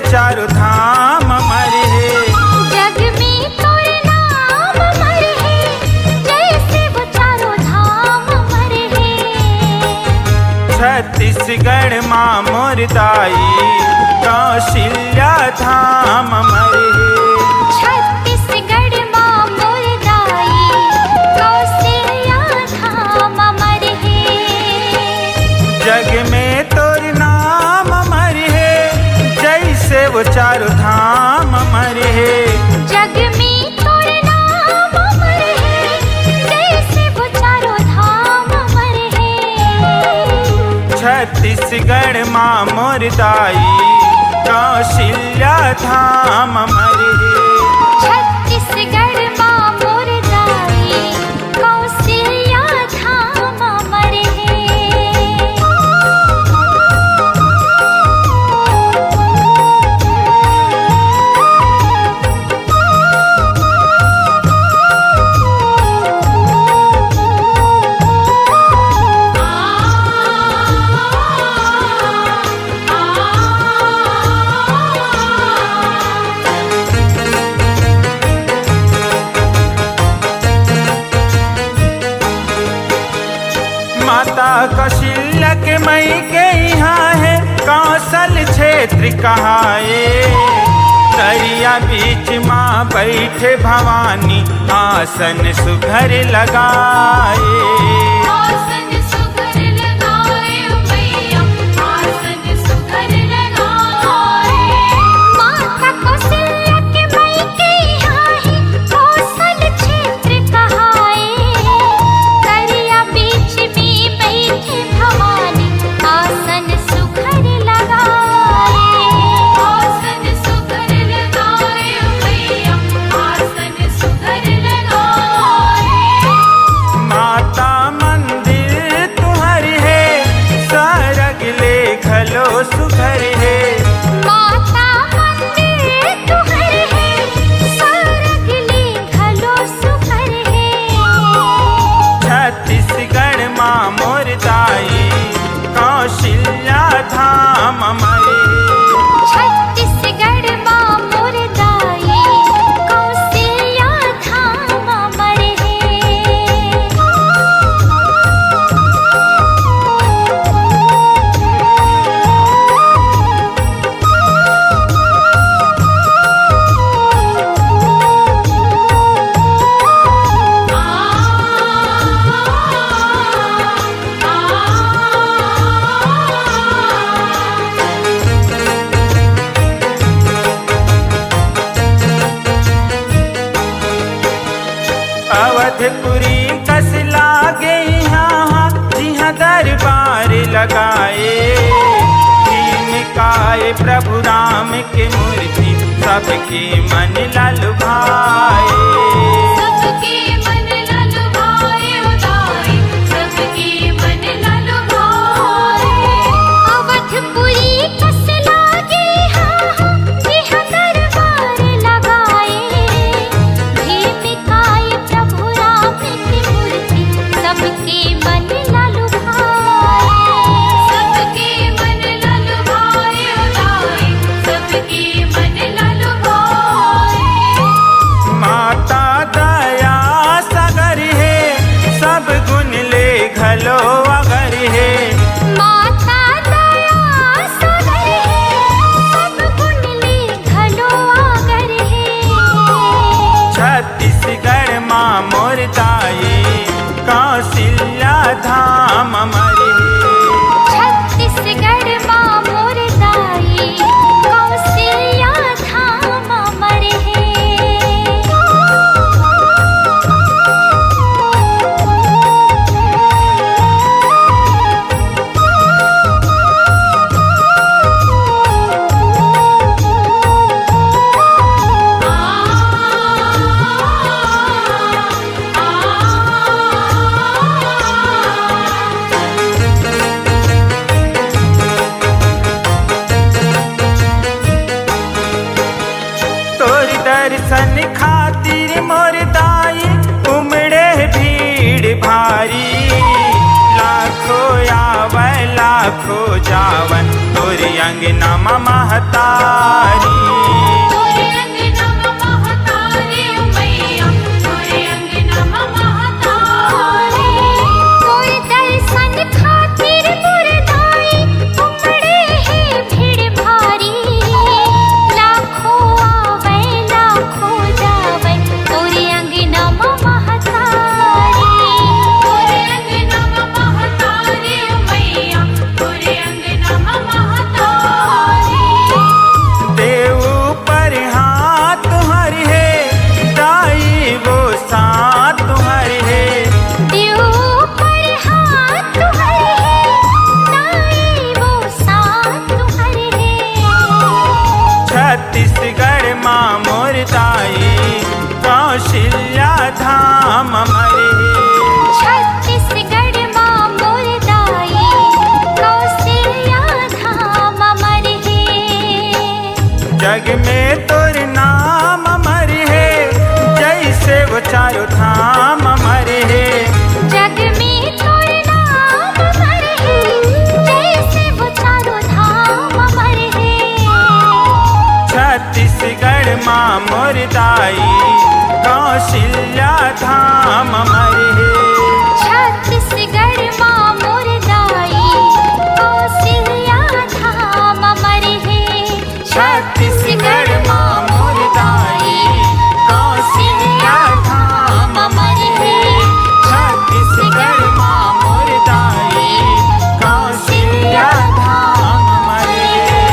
चारों धाम अमर है। जग में तोर नाम अमर है, जैसे वो चारों धाम अमर है। छत्तीसगढ़ माँ मोर दाई कौशल्या धाम अमर है। छत्तीसगढ़ माँ मोर दाई कौशल्या धाम अमर है। जग में तोर नाम अमर है, जैसे वो चारों धाम अमर है। जग में तोर नाम अमर है, जैसे वो चारों धाम अमर है। छत्तीसगढ़ माँ मोर दाई कौशल्या धाम अमर है। छत्तीसगढ़ माँ मोर दाई कौशल्या धाम अमर है। माता कौशल्या के मई के यहाँ है कौशल क्षेत्र कहाए। दरिया बीच माँ बैठे भवानी आसन सुघर लगाए। आसन सुघर लगाए मैया, आसन सुघर लगाए। माता कौशल्या के मई के यहाँ है कौशल क्षेत्र कहाए। दरिया बीच में बैठे भवानी आसन सुघर लगाए। आसन सुघर लगाए मैया, आसन सुघर लगाए। माता मंदिर तुहर है, सरग ले घलो सुघर है। माता मंदिर तुहर है, सरग ले घलो सुघर है। छत्तीसगढ़ माँ मोर दाई कौशल्या धाम अमर है। छत्तीसगढ़ माँ मोर दाई कौशल्या धाम अमर है। अवधपुरी कस लागे यहाँ जिहाँ दरबार लगाए। भीमकाय प्रभु राम के मूर्ति सबके मन ललुभाए। सबके मन ललुभाए उदाई, सबके मन ललुभाए। अवधपुरी कस लागे हाँ जिहाँ दरबार लगाए। भीमकाय प्रभु राम की मूर्ति सबके मन ललुभाए। सबके मन ललुभाए उदाई, सबके मन ललुभाए। माता दया सागर है, सब गुण ले घलो अगर है। माता दया सागर है, सब गुण ले घलो आगर है। छत्तीसगढ़ माँ मोर दाई कौशल्या धाम अमर है। छत्तीसगढ़ माँ मोर दाई कौशल्या धाम अमर है। दर्शन खातिर मोर दाई उमड़े भीड़ भारी। लाखों आवे लाखों जावन तोरी अंगना महतारी। छत्तीसगढ़ माँ मोरदाई कौशल्या धाम मरे छत्तीसगढ़ माँ मोरदाई कौशल्या धाम अमर है। जग में तोर नाम अमर है जैसे वो चारों धाम अमर है। जग में तोर नाम अमर है जैसे वो चारों धाम अमर है। छत्तीसगढ़ माँ मोरदाई कौशल्या धाम अमर है। छत्तीसगढ़ माँ मोरदाई कौशल्या धाम अमर है। छत्तीसगढ़ माँ मोरदाई कौशल्या धाम अमर है। छत्तीसगढ़ माँ मोरदाई कौशल्या धाम अमर है।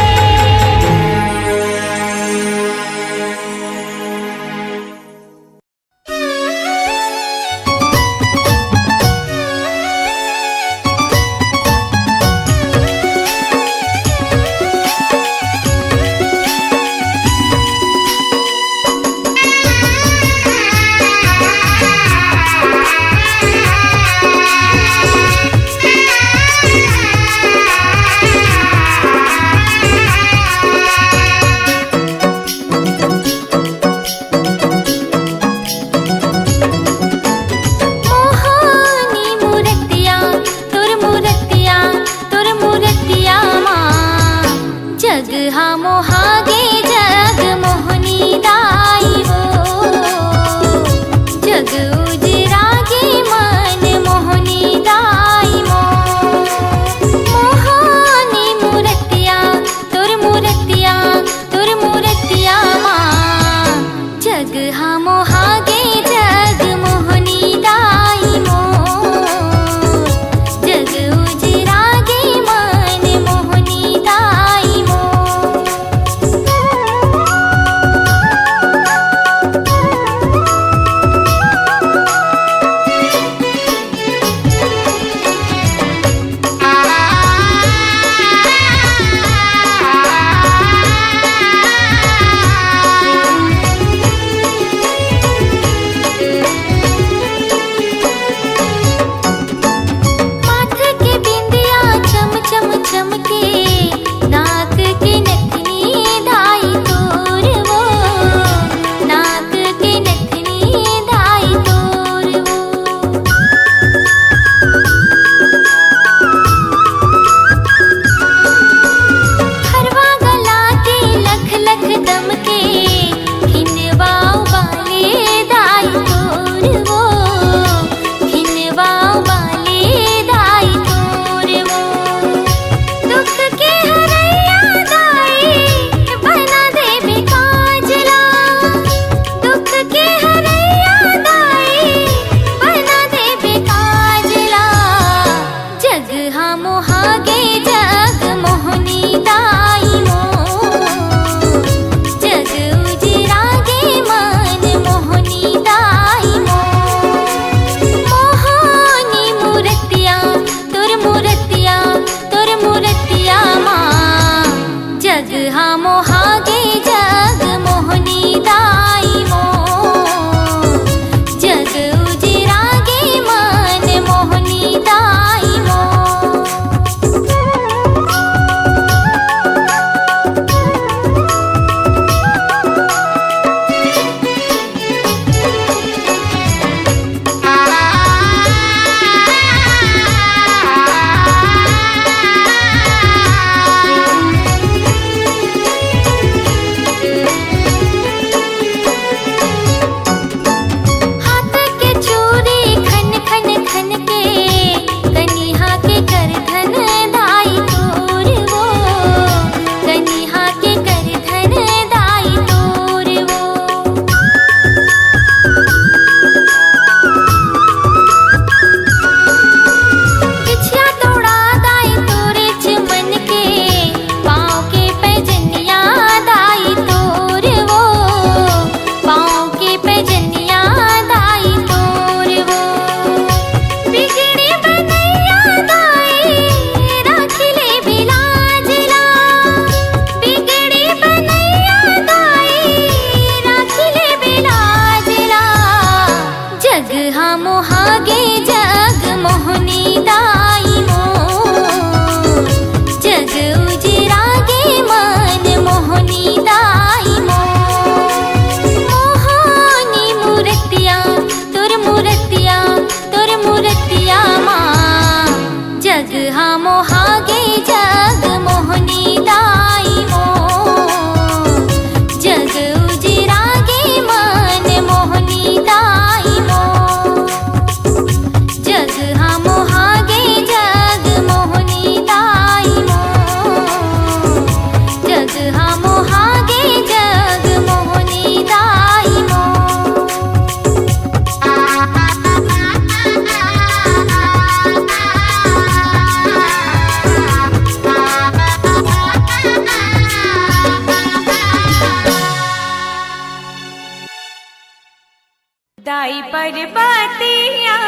उताई पर्वतिया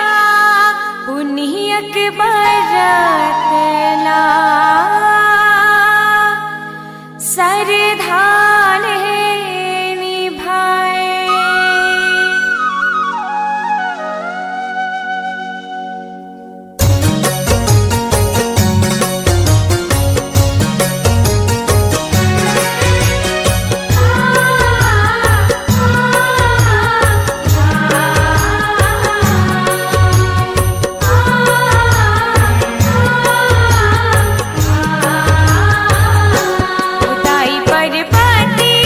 पुनियक बरतना सरधान है निभाए। उताई पर्वतिया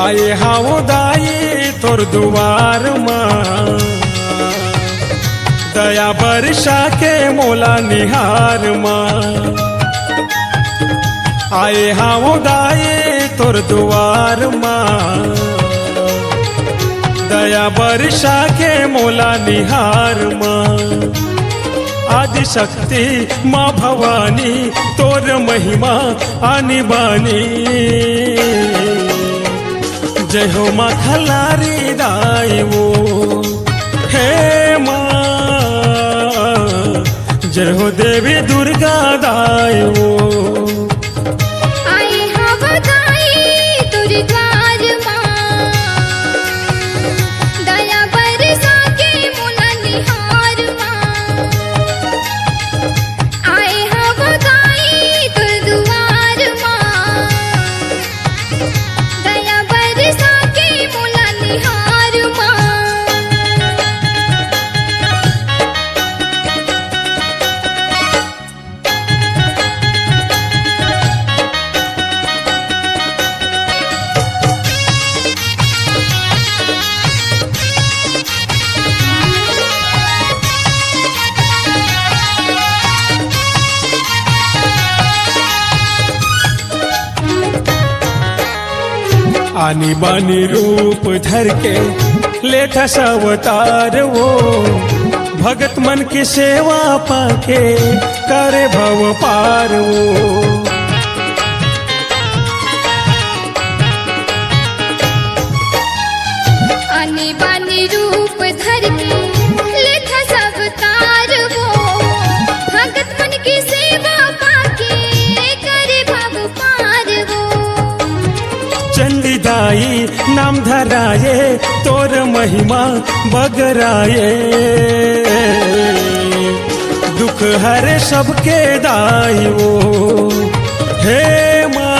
आए हाउ दाई तोर दुआर माँ दया वर्षा के मोला निहार माँ आए हाउ दाई तोर दुआर माँ दया वर्षा के मोला निहार माँ आदि शक्ति माँ भवानी तोर महिमा आनी बानी जय हो माँ खलारी दाई वो हे माँ जय हो देवी दुर्गा दाई वो आए हव दाई तोर द्वार माँ दया बरसा के मोला निहार माँ आए हव दाई तोर द्वार माँ दया बरसा के मोला निहार माँ आनी बानी रूप धर के लेठा अवतार वो भगत मन की सेवा पाके करे भव पार वो आने बानी रूप धर के लेथा सब तार वो भगत मन की सेवा पाके करे भव पार वो चंडी दाई नाम धराए तोर महिमा बगराए दुख हरे सबके दाई वो हे माँ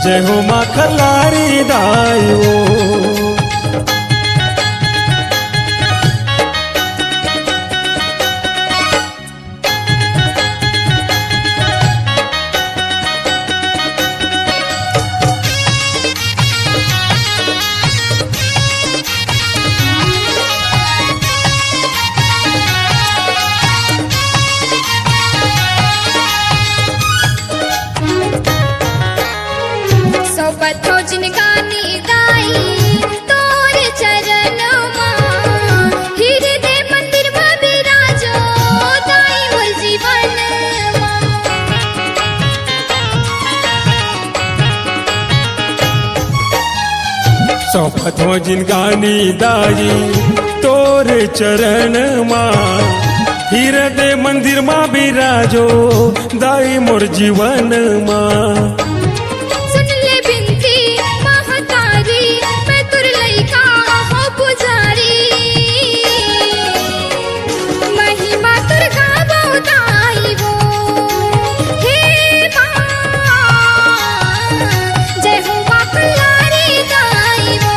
जय हो माँ खलारी दाई वो सौपथो जिनगानी गाई तोर चरण माँ हृदय मंदिर में विराजो दाई मोर जीवन सौपत हो जिनगानी दाई तोर चरण माँ हृदय मंदिर माँ विराजो दाई मोर जीवन माँ सुन ले बिनती महतारी मैं तुर लइका हो पुजारी महिमा तुर गावो दाई वो हे माँ जय हो माँ खलारी दाई वो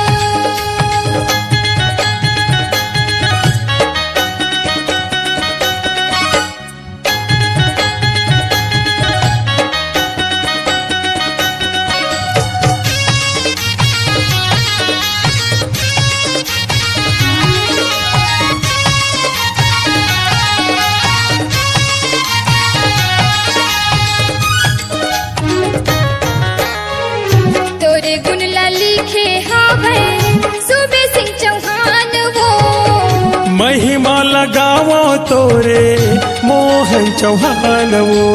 तोरे गुण ला लिखे हावे सूबे सिंह चौहान वो महिमा लगावो तोरे मोहन चौहान वो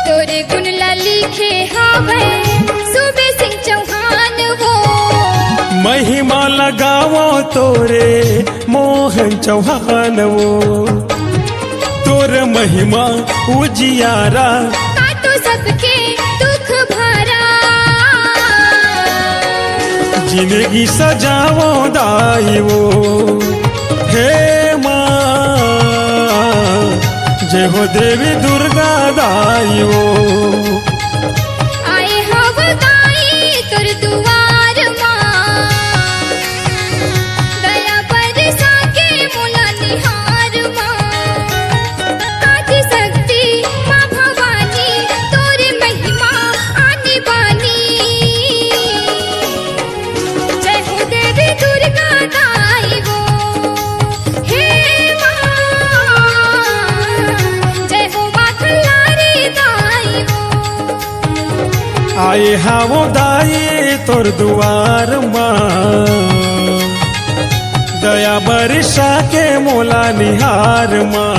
तोरे गुण ला लिखे हावे सूबे सिंह चौहान वो महिमा लगावो तोरे मोहन चौहान वो तोर महिमा उजियारा काटो सबके दुख भरा जिंदगी सजावो दाई वो हे माँ जय हो देवी दुर्गा दाई वो आए हव दाई तोर दुआर माँ दया बरसा के मोला निहार माँ काटी आए हावो दाई तोर दुआर माँ, दया बरसा के मोला निहार माँ।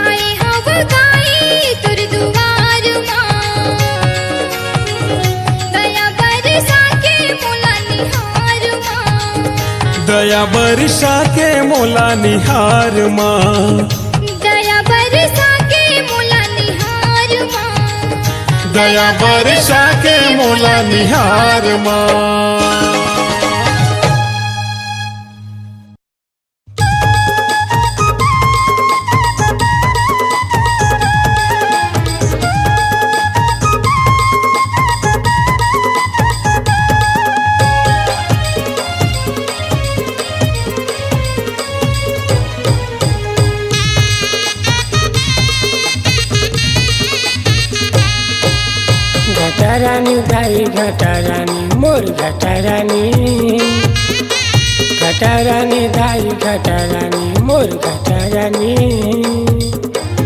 आए हव गाई तुर दुआर माँ, दया बरसा के मोला निहार माँ। दया बरसा के मोला निहार माँ। दया बरसा के मोला निहार माँ। दया बरसा के मोला निहार माँ। घटारानी दाई घटारानी मोर घटारानी, घटारानी दाई घटारानी मोर घटारानी।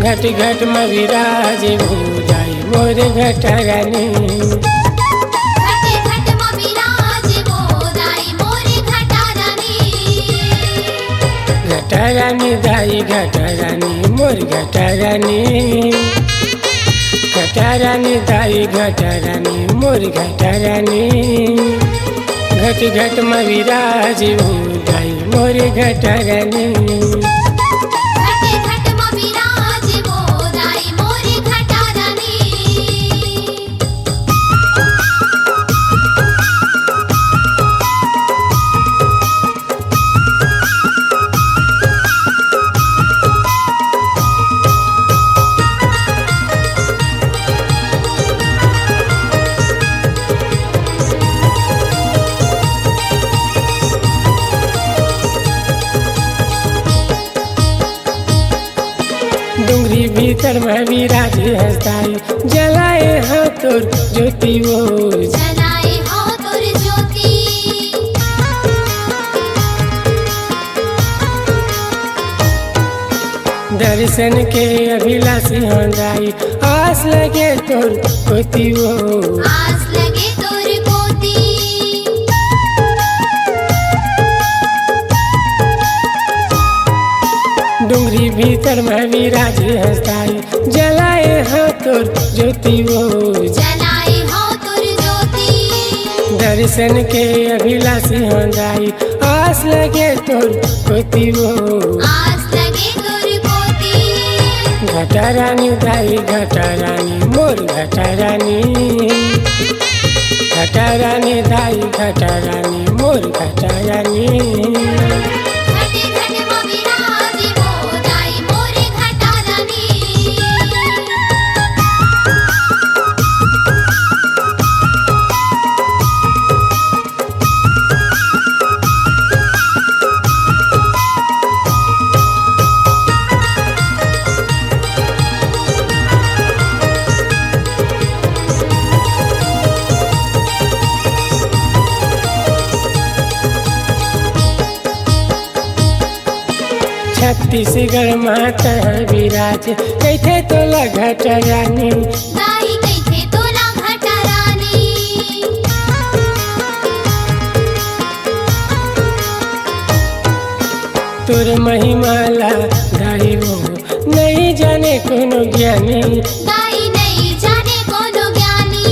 घट घट में विराज भूजाई मोर घटारानी। घट घट में विराज मोदाई मोर घटारानी। घटारानी दाई घटारानी मोर घटारानी। घटारानी दाई घटारानी मोर घटारानी। घट घट में विराज भूजाई मोर घटारानी। घट घट में विराज मोदाई मोर घटारानी। डूंगरी भीतर में विराज हस्ताई, जलाए हाथ तोर ज्योति वो। जलाए हो तुर ज्योति। दर्शन के अभिलाषी हंदाई, आस लगे तोर कोती वो। आस लगे तुर कोती। डूंगरी भीतर में विराज हस्ताई, जलाए हाथ तोर ज्योति वो। जलाए हो तुर ज्योति। दर्शन के अभिलाषी हंदाई, आस लगे तोर कोती वो। आस लगे तुर कोती। घटारानी दाई घटारानी मोर घटारानी। घटारानी दाई घटारानी मोर घटारानी। घट घट में विराज मोदाई मोर घटारानी। छत्तीसगढ़ माता विराज कैथे तोला घटारानी। दाई कैथे तोला घटारानी। तोर महिमाला दाई वो नहीं जाने कोनो ज्ञानी। दाई नहीं जाने कोनो ज्ञानी।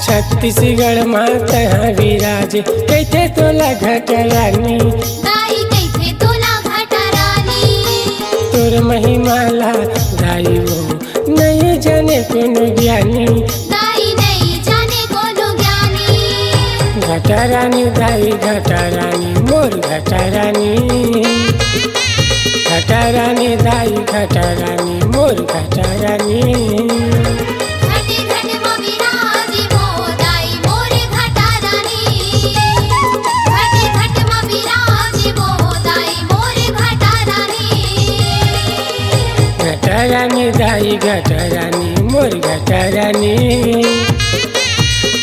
छत्तीसगढ़ माता विराज कैथे तोला घटारानी। दाई कैथे तोला घटारानी। तोर महिमाला दाई वो नहीं जाने कोनो ज्ञानी। दाई नहीं जाने कोनो ज्ञानी। घटारानी दाई घटारानी मोर घटारानी। घटारानी दाई घटारानी मोर घटारानी। घट घट में विराज मोदाई मोर घटारानी। घट घट में विराज मोदाई मोर घटारानी। घटारानी दाई घटारानी मोर घटारानी।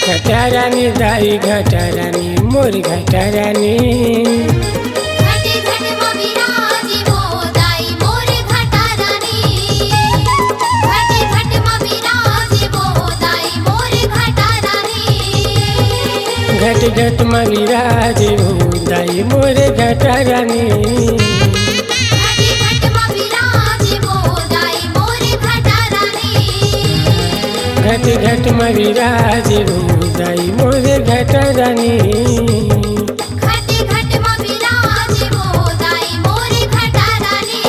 घटारानी दाई घटारानी मोर घटारानी। घट घट में विराज मोदाई घट घट में विराज हो दाई मोरे घटा रानी। घटी घट में विराज हो दाई मोरे घटा रानी। घट घट में विराज हो दाई मोरे घटा रानी। घटी घट में विराज हो दाई मोरे घटा रानी।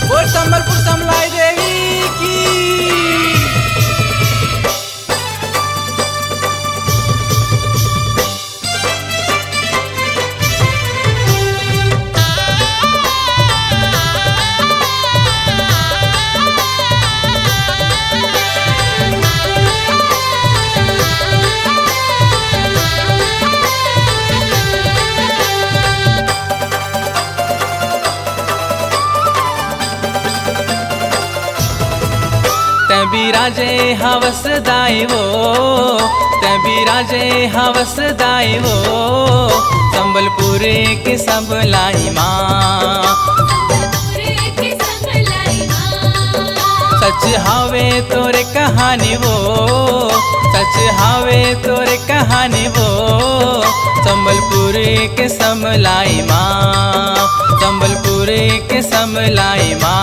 बोल संबलपुर समलाई देवी की। बिराजे हवस दाई वो बिराजे हवस दाई वो संबलपुर के सब लाई माँ। सच हावे तोरे कहानी वो सच हावे तोरे कहानी वो संबलपुर के समलाई माँ। संबलपुर के समलाई माँ।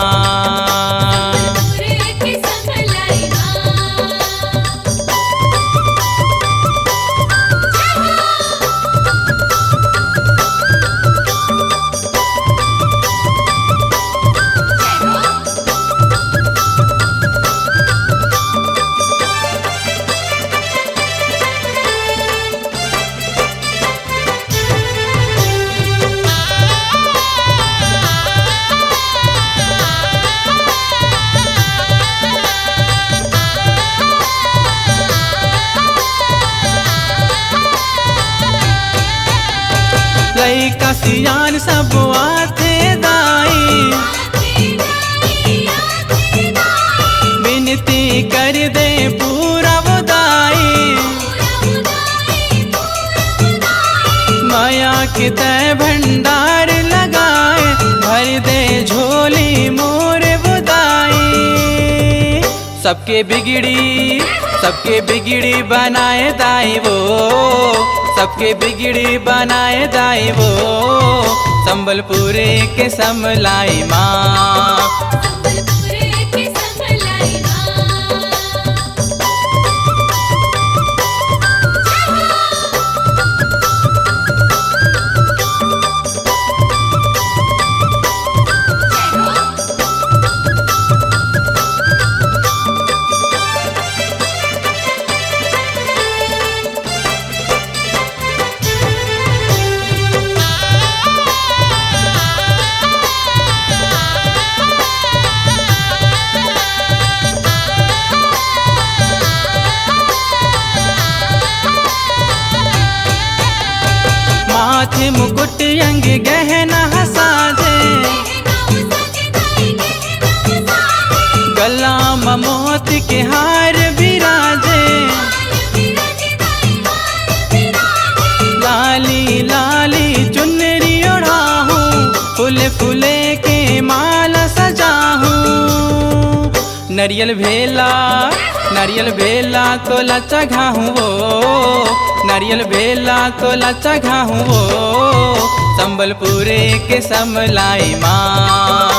लइका सियान सब आते दाई विनती कर दे पूरा बुदाई। माया के तय भंडार लगाए भर दे झोली मोर बुदाई। सबके बिगड़ी बनाए दाई वो सबके बिगड़ी बनाए दाई वो संबलपुर के समलाई माँ। माथे मुकुट अंग गहना साजे गला मोती के हार विराजे। लाली लाली चुनरी ओढ़ाहू फूले फूले के माला सजाहू। नरियल भेला तो लचा घाहू वो नारियल भेला तो लचा घाहू वो संबलपुर के समलाई माँ।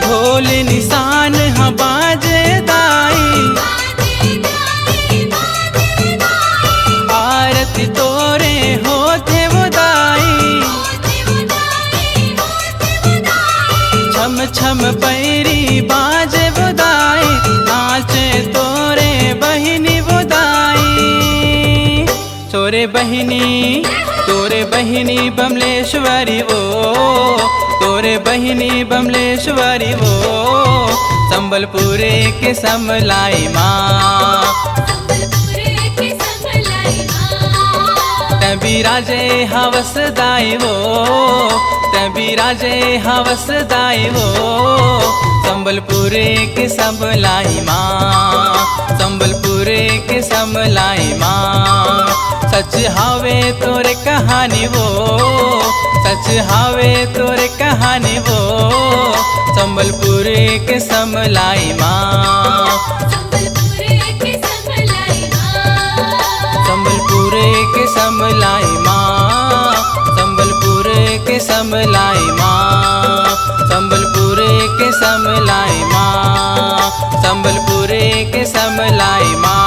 ढोल निशान बाजे दाई आरती तोरे होते वो दाई। छम छम पैरी बाजे वो दाई तोरे बहिनी बमलेश्वरी वो, तोरे बहिनी बमलेश्वरी वो, संबलपुरे के समलाई माँ। बिराजे हवस दाई वो, बिराजे हवस दाई वो, संबलपुरे के समलाई माँ, संबलपुरे के समलाई माँ। सच हावे तोरे कहानी वो, सच हावे तोरे कहानी वो, संबलपुरे के समलाई माँ, संबलपुरे के समलाई माँ, संबलपुरे के समलाई माँ, संबलपुरे के समलाई माँ, संबलपुरे के समलाई माँ।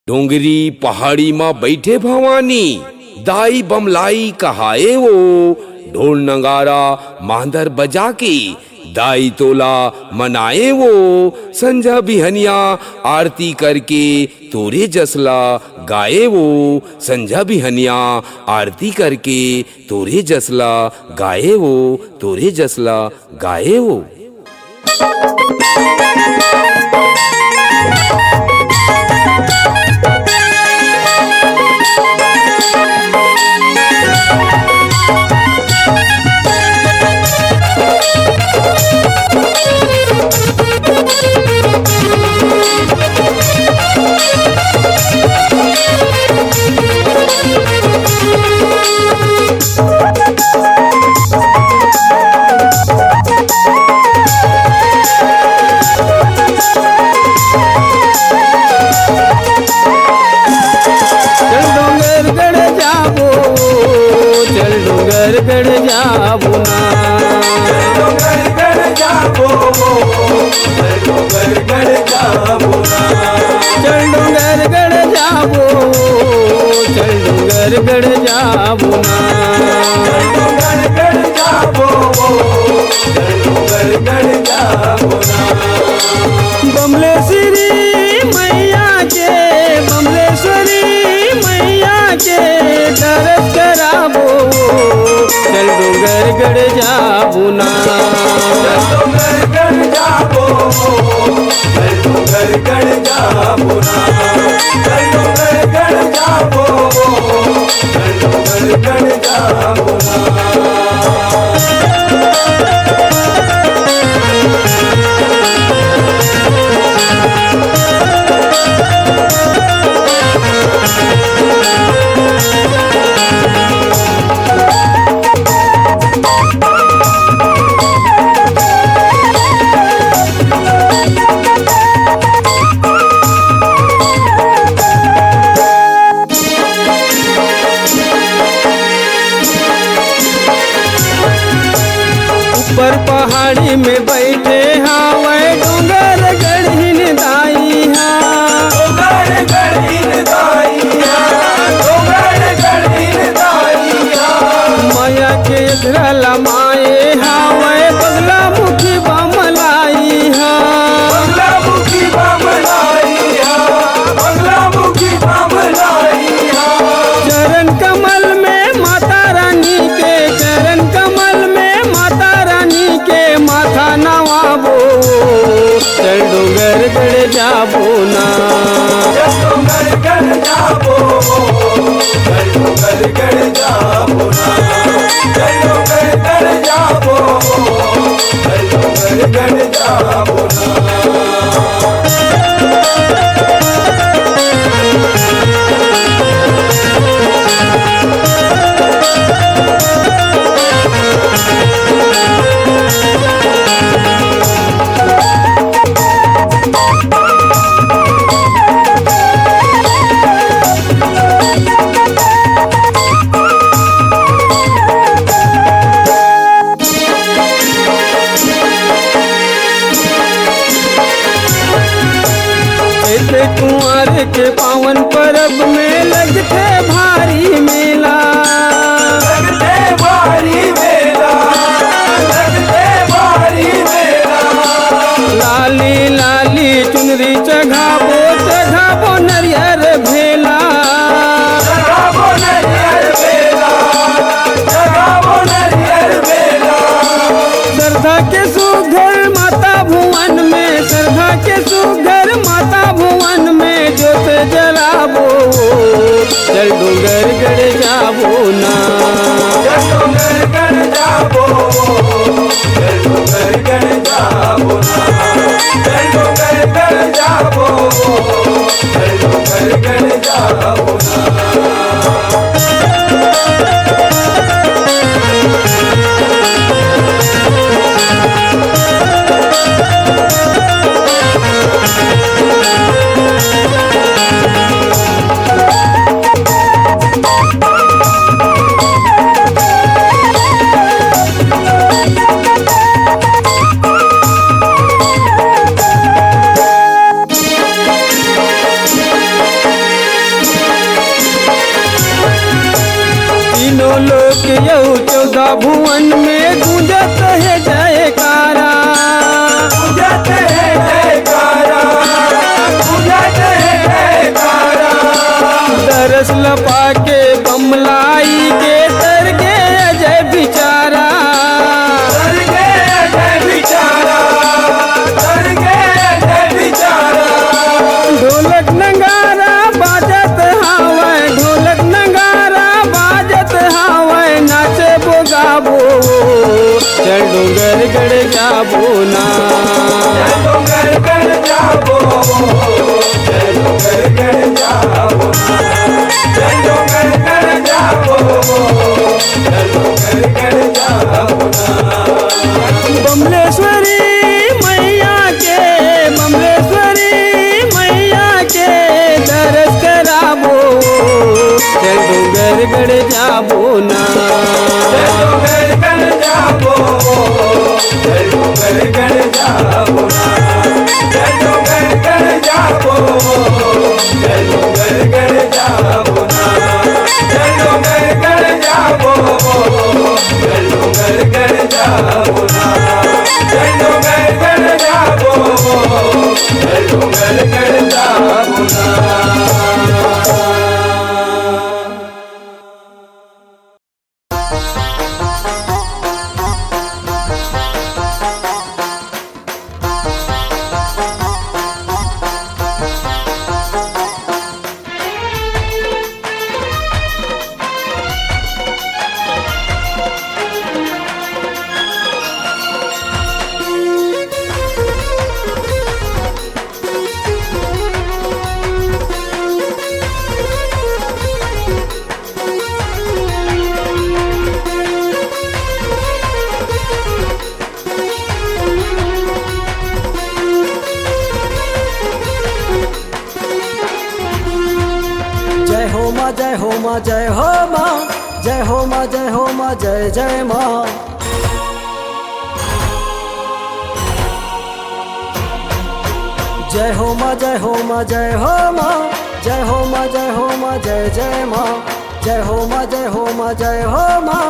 डोंगरी पहाड़ी माँ बैठे भवानी, दाई बमलाई कहाए वो, ढोल नगारा मांदर बजा के दाई तोला मनाए वो। संझा बिहनिया आरती करके तोरे जसला गाए वो, संझा बिहनिया आरती करके तोरे जसला गाए वो, तोरे जसला गाए वो। गढ़ जाबो ना, गढ़ जाबो, गढ़ जाबो ना, चल डोंगर गढ़ जाबो, चल डोंगर गढ़ जाबो ना, गढ़ जाबो, गढ़ जाबो ना। बमलेश्वरी मैया के, बमलेश्वरी मैया के दर्द कराबो, चल डोंगर गढ़ जाबो ना, गढ़ जाबो, गढ़ जाबो ना, गढ़ जाबो, गढ़ जाबो ना। ऊपर पहाड़ी में बैठे हावे डोंगर गढ़िन दाई हा, डोंगर गढ़िन दाई हा, डोंगर गढ़िन दाई हा। माया के धरला माए हावे बगला मुखी बमलाई हा, बगला मुखी बमलाई हा, बगला मुखी बमलाई हा। चरण कमल में माता रानी के, चरण कमल में माता रानी के माथा नवाबो, चल डोंगर गढ़ जाबो ना, डोंगर गढ़ जाबो, डोंगर गढ़ जाबो ना, डोंगर गढ़ जाबो, डोंगर गढ़ जाबो ना। कुंवर के पावन पर्व में लगते भारी मेला, लगते भारी मेला, लगते भारी मेला। लाली लाली चुनरी गण जाबो जय डोंगर गण जाबो ना जय डोंगर गण जाबो जय डोंगर गण जाबो ना तीनों लोक यऊ 14 भुवन में गूंजत है जयकारा पूजत है जयकारा पूजत है जयकारा दरस लपा के बमलाई के तर के अजय बिचारा तर के जय बिचारा तर के जय बिचारा ढोलक नगारा बाजत हावै ढोलक नगारा बाजत हावै नाचे बोगाबो चल डोंगर गड़ जाबो ना जय डोंगर गण जाबो जय डोंगर गण जाबो जय डोंगर गण जाबो जय डोंगर गण जाबो बमलेश्वरी मैया के दरस कराबो चल डोंगर गड़ जाबो ना जय डोंगर गण जाबो जय डोंगर गण जाबो जय डोंगर गण जाबो जय डोंगर गण जाबो जय डोंगर गण जाबो जय डोंगर गण जाबो जय डोंगर गण जाबो जय डोंगर गण जाबो जय हो माँ जय हो माँ जय हो माँ जय हो माँ जय हो माँ जय जय माँ जय हो माँ जय हो माँ जय हो माँ जय हो माँ जय हो माँ जय जय माँ जय हो माँ जय हो माँ जय हो माँ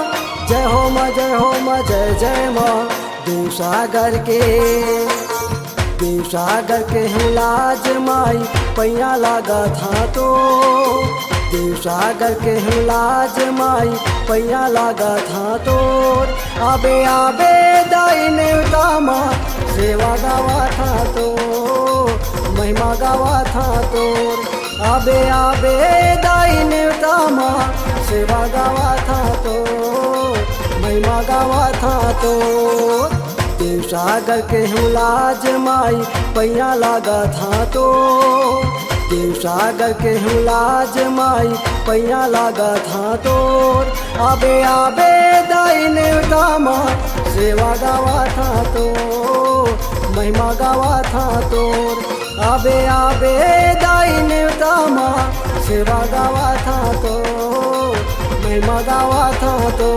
जय हो माँ जय हो माँ जय जय माँ दूसागर के हिलाज माई पैया लागा था तो देवसागर के हिलाज माई पैया लागा था तो आबे आबे दाई नेवता माँ सेवा गावा था तो महिमा गावा था तो आबे आबे दाई नेवता माँ सेवा गावा था तो महिमा गावा था तो देवसागर के हिलाज माई पैया लागा था तो देवसागर के हिलाज माई पैया लागा था तो आबे आबे दाई नेवता माँ सेवा गावा था तो महिमा गावा था तो आबे आबे दाई नेवता माँ सेवा गावा था तो महिमा गावा था तो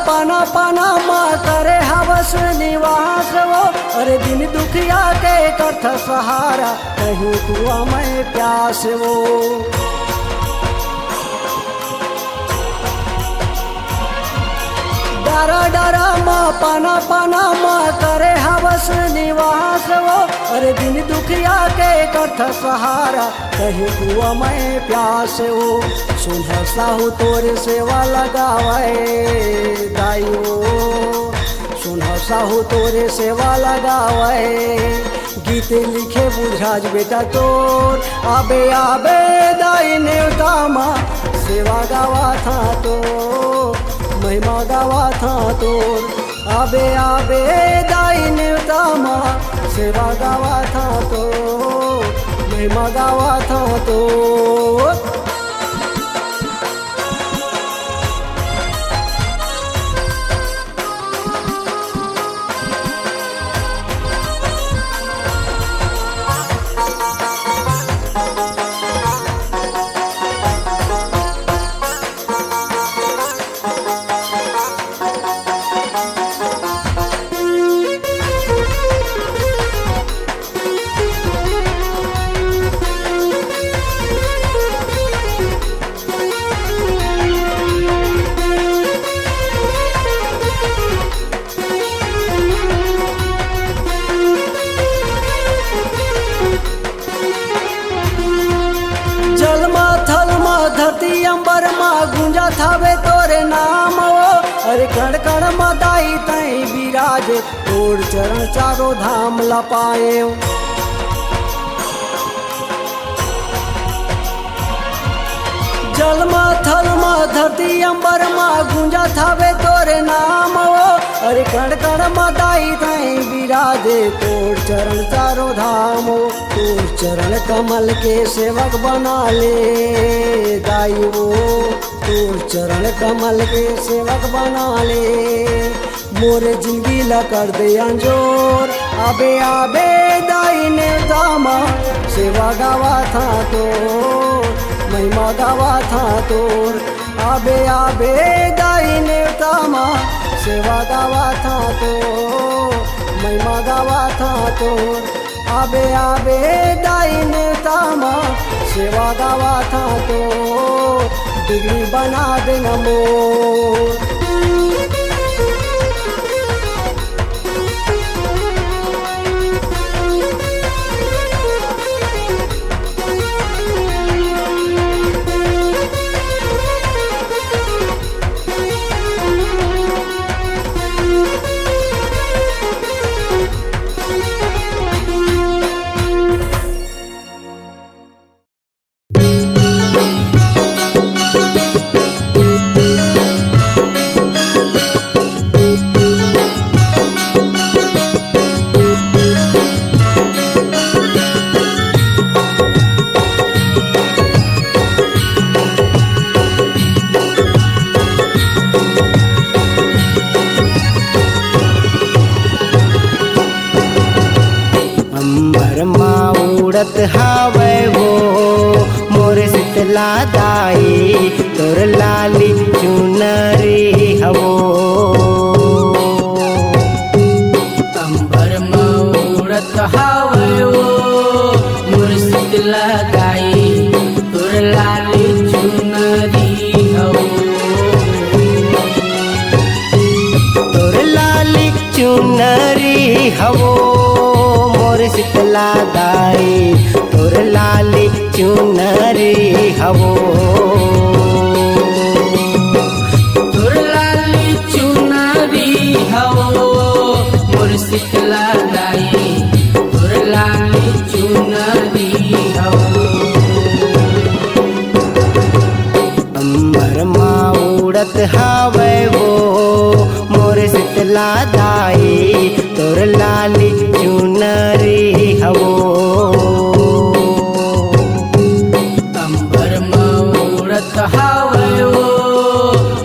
पाना पाना माँ करे हवस निवास वो, अरे दिन दुखिया के कथ सहारा कहीं कुआ में प्यास वो। डरा डरा माँ पाना पाना माँ करे हवस निवास वो, अरे दिन दुखिया के कथ सहारा कहीं कुआ में प्यास वो। सुनह साहू तोरे सेवा लगावे दाई वो, सुनह साहू तोरे सेवा लगावे। गीत लिखे बुझराज बेटा तोर, आबे आबे दाई नेवता माँ सेवा गावा था तो, महिमा गावा था तोर। आबे आबे दाई नेवता माँ सेवा गावा था तो, महिमा गावा था तोर। धरती अंबर माँ गुंजा थावे तोरे नाम वो, अरे कण कण मदाई तई विराज तोड़ चरण चारों धाम लपाए। जलमा थलमा धरती अंबर माँ गुंजा थावे तोरे नाम वो, अरे कण कण मदाई तई विराजे तोड़ चरण चारों धाम। तोड़ चरण कमल के सेवक बना ले दाई वो, तोड़ चरण कमल के सेवक बना ले। मोरे जिंदगी ला कर दे अंजोर, आबे आबे दाई ने दामा सेवा गावा था तो, महिमा गावा था तोर। आबे आबे दाई ने दामा सेवा गावा था तो, महिमा गावा था तोर। आबे आबे दाई ने दामा सेवा गावा था तो, डिग्री बना देना मोर। हावे वो मोर शीतला दाई तोर लाली चुनरी हवो। अंबर मौरत हावे वो मोर शीतला दाई तोर लाली चुनरी हवो। तोर लाली चुनरी हवो मोर शीतला दाई तोर लाली चुनरी हवो। तोर लाली चुनरी हवो मोर शीतला दाई तोर लाली चुनरी हवो। अंबर माउड़त हावे वो मोर शीतला दाई तोर लाली चुनरी हवो। अंबर मौरत हावे वो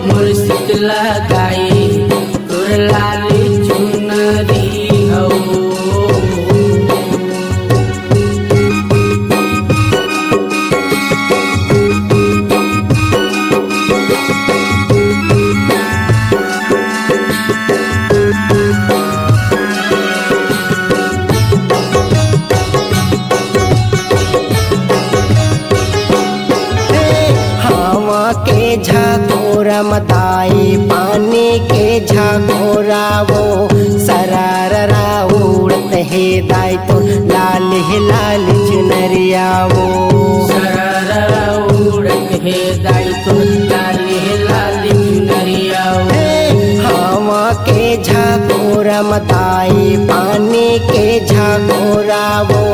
मोर शीतला दाई तोर लाली चुनरी हवो। रमताई पानी के झकोरा वो सरारा उड़त है दाई तो लाल लाल चुनरिया वो सररा उड़त है दाई तो लाल लाल चुनरिया हवा के झकोरा मताई पानी के झकोरा वो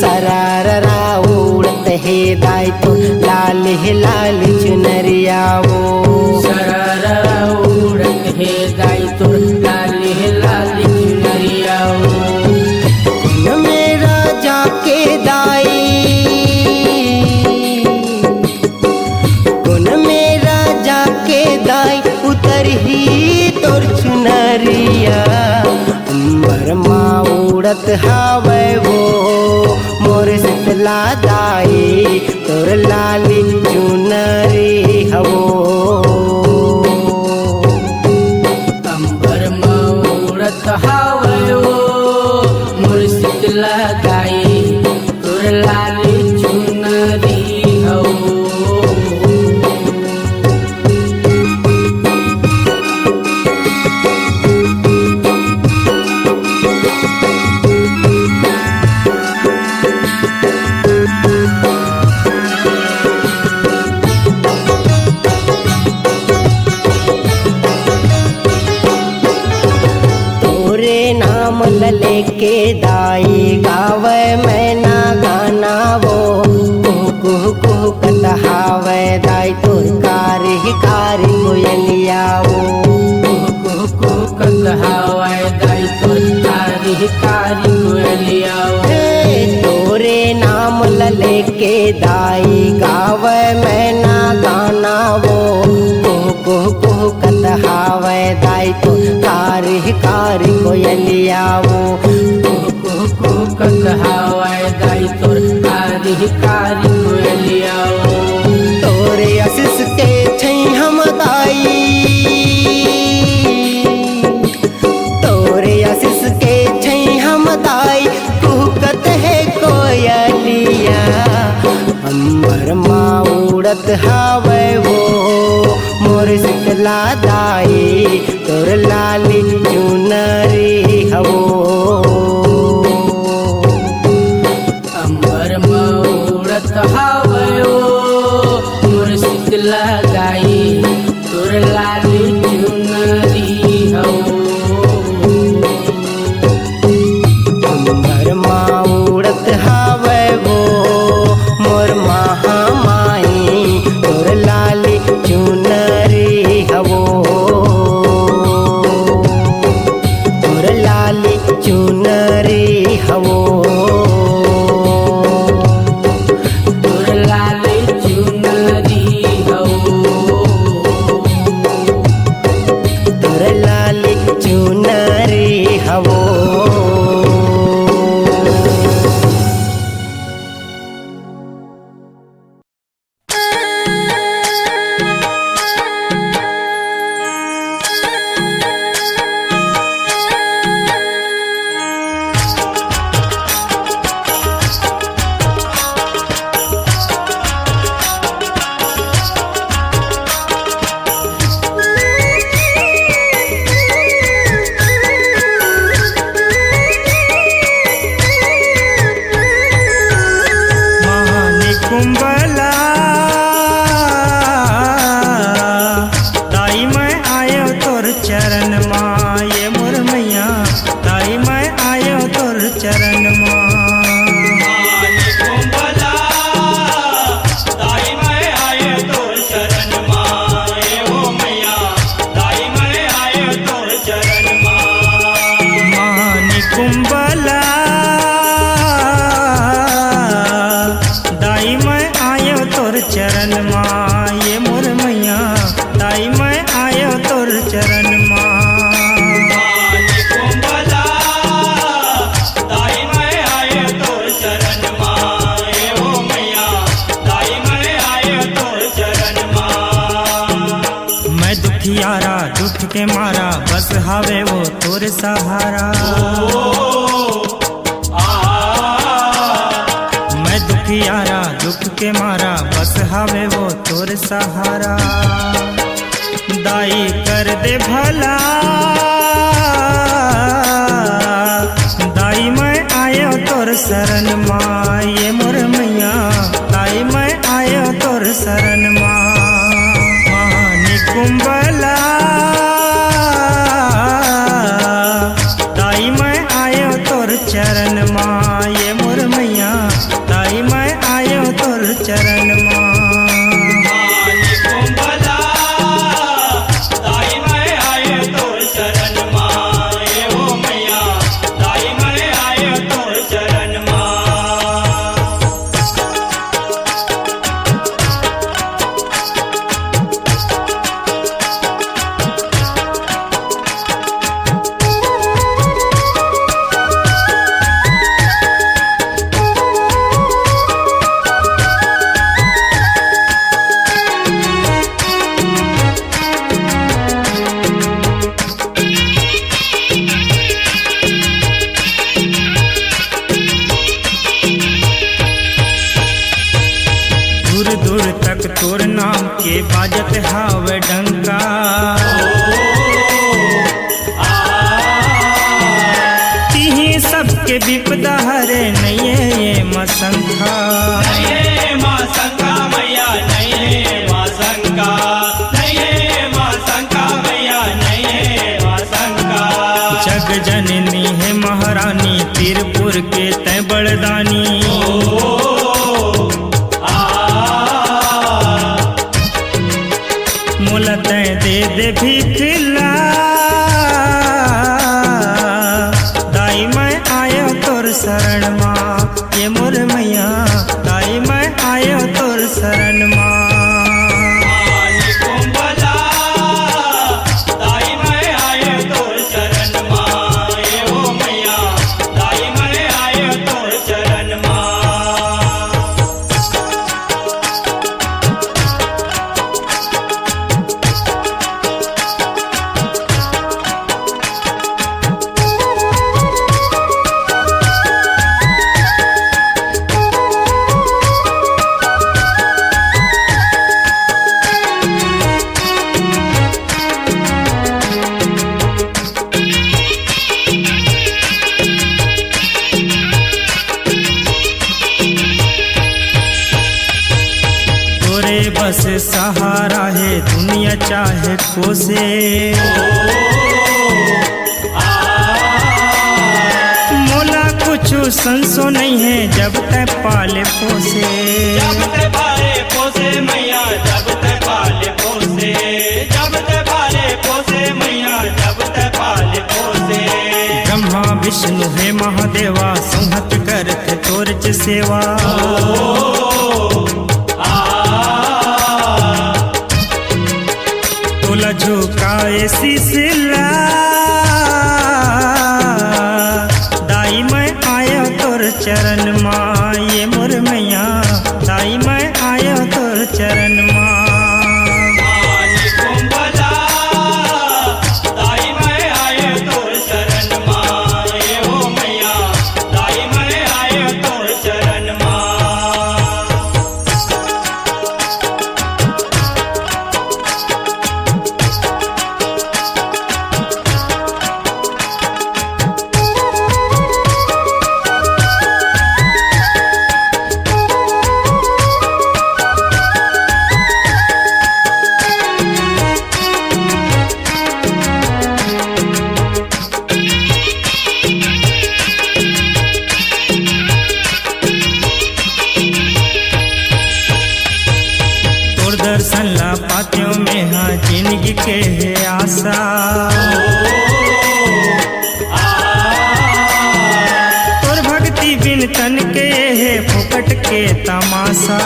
सरारा उड़त है दाई तो लाल लाल चुनरिया वो सररा उड़त है दाई तो लाल लाल चुनरिया मेरा जाके दाई कुन मेरा जाके दाई उतर ही तोर चुनरिया अंबर माँ उड़त हावे वो मोर शीतला दाई तोर लाली चुनरी हवो अंबर उड़त हावे वो मोर शीतला दाई तोर लाली चुनरी हो नाम लेके दाई गावे मैं ना गाना वो कुह कुह कतहावे दाई तोर कारी कारी कोयलिया वो कुह कुह कतहावे दाई तोर कारी कारी कोयलिया तोरे नाम लेके दाई गावे मैं ना गाना वो कुह कुह कतहावे दाई तो कारी कारी कोयलिया वो कुह कुह कतहावे दाई तोर कारी कारी कोयलिया तोरे आशीष के छई हम दाई तोरे आशीष के छई हम दाई कुहकत है कोयलिया अंबर माँ उड़त हावे वो मोर शीतला दाई तोर लाली चुनरी हवो अंबर उड़त हावे वो मोर शीतला दाई तोर लाली चुनरी हो अंबर माँ उड़त हावे वो मोर महामाई तोर लाली चुनरी हवो तोर लाली चुनरी हवो तोर लाली चुनरी हो तोर लाली चुनरी हवो कुंबला दाई मैं आयो तोर चरण माँ ये मोर मैया दाई मैं आयो तोर चरण माँ कुंबला दाई मैं आयो तोर चरण माँ ये हो मैया दाई मैं आयो तोर चरण माँ कुंबला दाई मैं आयो तोर चरण माँ ये मोर मैया दाई मैं आयो तोर चरण माँ कुंबला दाई मैं आयो तोर चरण माँ ये हो मैया दाई मैं आयो तोर चरण माँ मैं दुखियारा दुख के मारा बस हावे वो तोर सहारा दुखियारा दुख के मारा बस हावे वो तोर सहारा दाई कर दे भला दाई मैं आयो तोर शरण माँ ये मोर मैया दाई मैं आयो तोर शरण माँ निकुंबला दाई मैं आयो तोर चरण माँ ये मोर मैया दाई मैं आयो तोर चरण माँ दूर तक तोर नाम के बाजत हाव डंका तिही सबके विपदा हरे नहीं ये मसंखा नहीं माँ शंका मैया नहीं माँ शंका नहीं माँ शंका मैया नहीं माँ शंका जग जननी है महारानी तीरपुर के तय बड़दानी मोलते दे दे भिखला दाई मैं आयो तोर शरण माँ ये मोर मैया दाई मैं आयो तोर शरण माँ दाई मैं आयो तोर शरण माँ ये ओ मैया दाई मैं आयो तोर शरण माँ बस सहारा है दुनिया चाहे कोसे मोला कुछ संसो नहीं है जब तक पाले पोसे जब तक पाले पोसे मैया जब तक पाले पोसे जब तक पाले पोसे मैया जब तक पाले पोसे ब्रह्मा विष्णु है महादेवा संहत करते तोरच सेवा तोला झुकाए सिसला दाई मैं आयो तोर चरण माँ ये मोर मैया दाई मैं आयो तोर चरण माँ दाई मैं आयो तोर चरण माँ ये हो मैया दाई मैं आयो तोर चरण माँ दर्शन ला पातियों में हाँ जिंदगी के है आशा तोर भक्ति बिन तन के है फोकट के तमाशा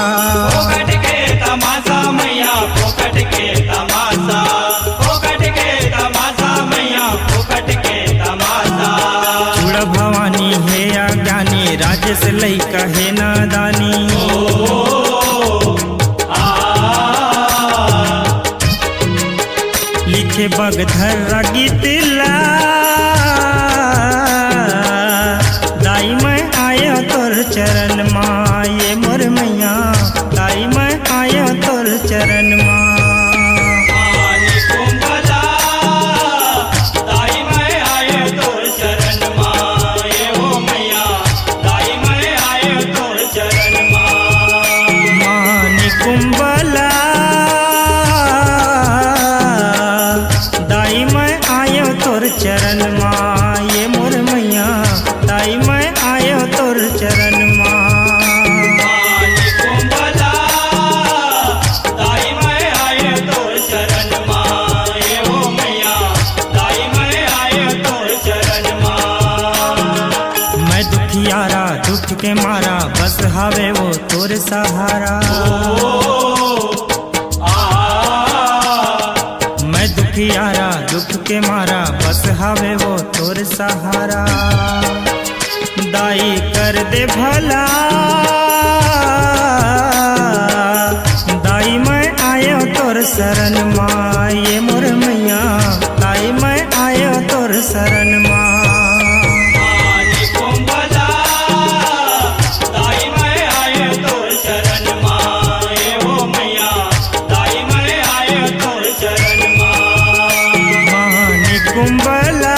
फोकट के तमाशा मैया फोकट के तमाशा फोकट के तमाशा मैया फोकट के तमाशा चूड़ा भवानी है या ज्ञानी राजेश लइका है नादानी लिखे बगधर गीतला दाई मैं आयो तोर चरण माँ ये मोर मैया दाई मैं आयो तोर चरण माँ दाई मैं आयो तोर चरण माँ ये मोर मैया दाई मैं आयो तोर चरण माँ दाई मैं आयो तोर चरण माँ ये हो मैया दाई मैं आयो तोर चरण माँ मैं दुखियारा दुख के मारा बस हावे वो तोर सहारा मैं दुखियारा दुख के मारा बस हावे वो तोर सहारा दाई कर दे भला दाई मैं आयो तोर शरण माँ ये मोर मैया दाई मैं आयो तोर शरण माँ कुंबला